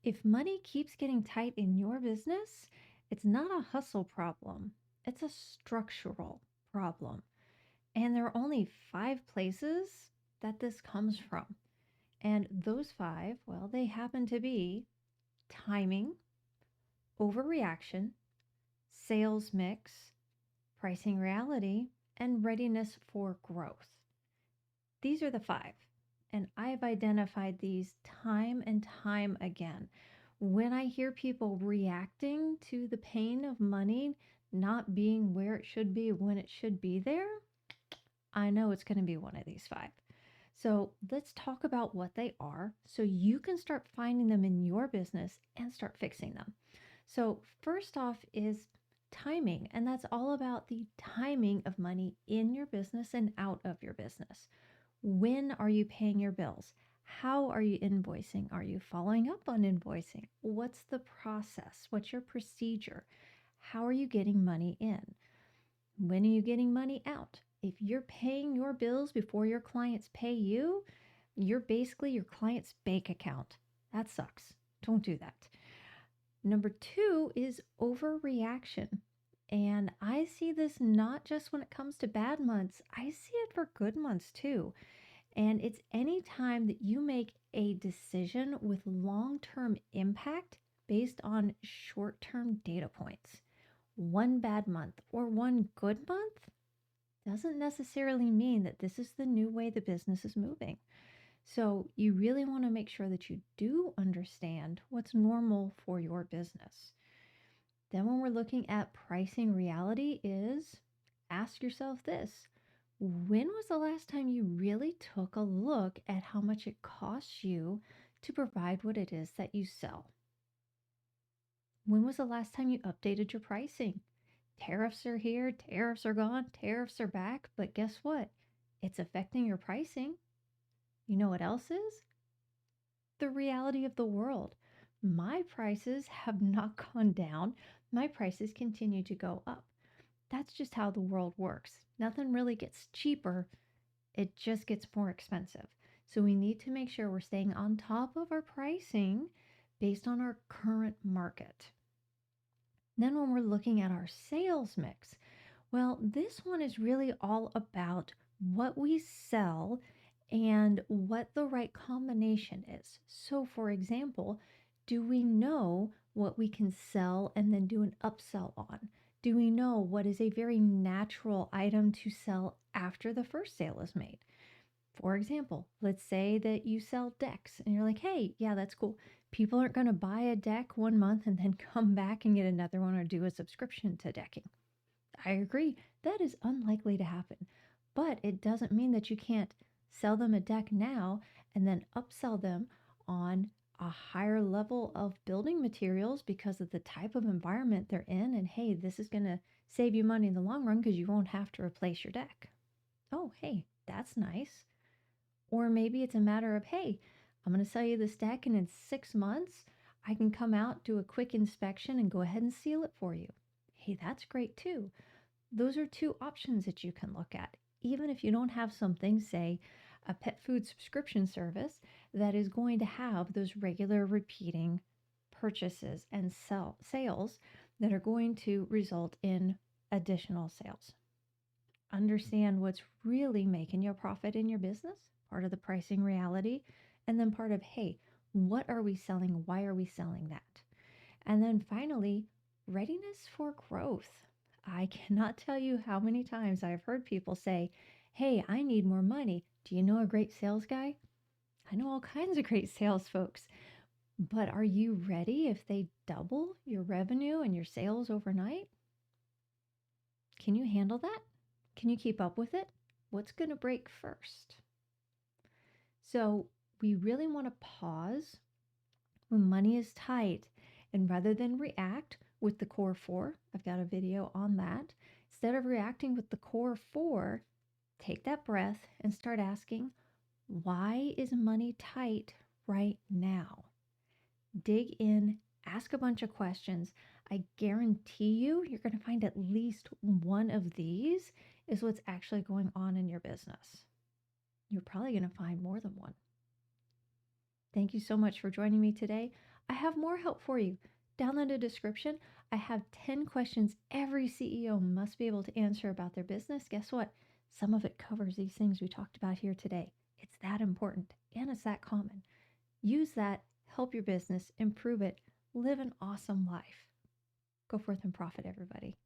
If money keeps getting tight in your business, it's not a hustle problem, it's a structural problem. And there are only 5 places that this comes from. And those 5, well, they happen to be timing, overreaction, sales mix, pricing reality, and readiness for growth. These are the 5. And I've identified these time and time again. When I hear people reacting to the pain of money not being where it should be when it should be there, I know it's going to be one of these 5. So let's talk about what they are so you can start finding them in your business and start fixing them. So, first off is timing, and that's all about the timing of money in your business and out of your business. When are you paying your bills? How are you invoicing? Are you following up on invoicing? What's the process? What's your procedure? How are you getting money in? When are you getting money out? If you're paying your bills before your clients pay you, you're basically your client's bank account. That sucks. Don't do that. Number 2 is overreaction. And I see this not just when it comes to bad months, I see it for good months too. And it's any time that you make a decision with long-term impact based on short-term data points. One bad month or one good month doesn't necessarily mean that this is the new way the business is moving. So you really want to make sure that you do understand what's normal for your business. Then when we're looking at pricing reality is ask yourself this. When was the last time you really took a look at how much it costs you to provide what it is that you sell? When was the last time you updated your pricing? Tariffs are here, tariffs are gone, tariffs are back, but guess what? It's affecting your pricing. You know what else is? The reality of the world. My prices have not gone down. My prices continue to go up. That's just how the world works. Nothing really gets cheaper. It just gets more expensive. So we need to make sure we're staying on top of our pricing based on our current market. Then when we're looking at our sales mix, well, this one is really all about what we sell and what the right combination is. So, for example, do we know what we can sell and then do an upsell on? Do we know what is a very natural item to sell after the first sale is made? For example, let's say that you sell decks and you're like, hey, yeah, that's cool. People aren't going to buy a deck one month and then come back and get another one or do a subscription to decking. I agree. That is unlikely to happen. But it doesn't mean that you can't sell them a deck now and then upsell them on a higher level of building materials because of the type of environment they're in. And hey, this is going to save you money in the long run because you won't have to replace your deck. Oh, hey, that's nice. Or maybe it's a matter of, hey, I'm going to sell you this deck and in 6 months, I can come out, do a quick inspection and go ahead and seal it for you. Hey, that's great too. Those are 2 options that you can look at. Even if you don't have something, say, a pet food subscription service that is going to have those regular repeating purchases and sales that are going to result in additional sales. Understand what's really making you a profit in your business, part of the pricing reality, and then part of, hey, what are we selling? Why are we selling that? And then finally, readiness for growth. I cannot tell you how many times I've heard people say, hey, I need more money. Do you know a great sales guy? I know all kinds of great sales folks, but are you ready if they double your revenue and your sales overnight? Can you handle that? Can you keep up with it? What's going to break first? So we really want to pause when money is tight, and rather than react with the core 4, I've got a video on that. Instead of reacting with the core 4, take that breath and start asking, why is money tight right now? Dig in, ask a bunch of questions. I guarantee you're going to find at least one of these is what's actually going on in your business. You're probably going to find more than one. Thank you so much for joining me today. I have more help for you. Down in the description, I have 10 questions every CEO must be able to answer about their business. Guess what? Some of it covers these things we talked about here today. It's that important and it's that common. Use that, help your business, improve it, live an awesome life. Go forth and profit, everybody.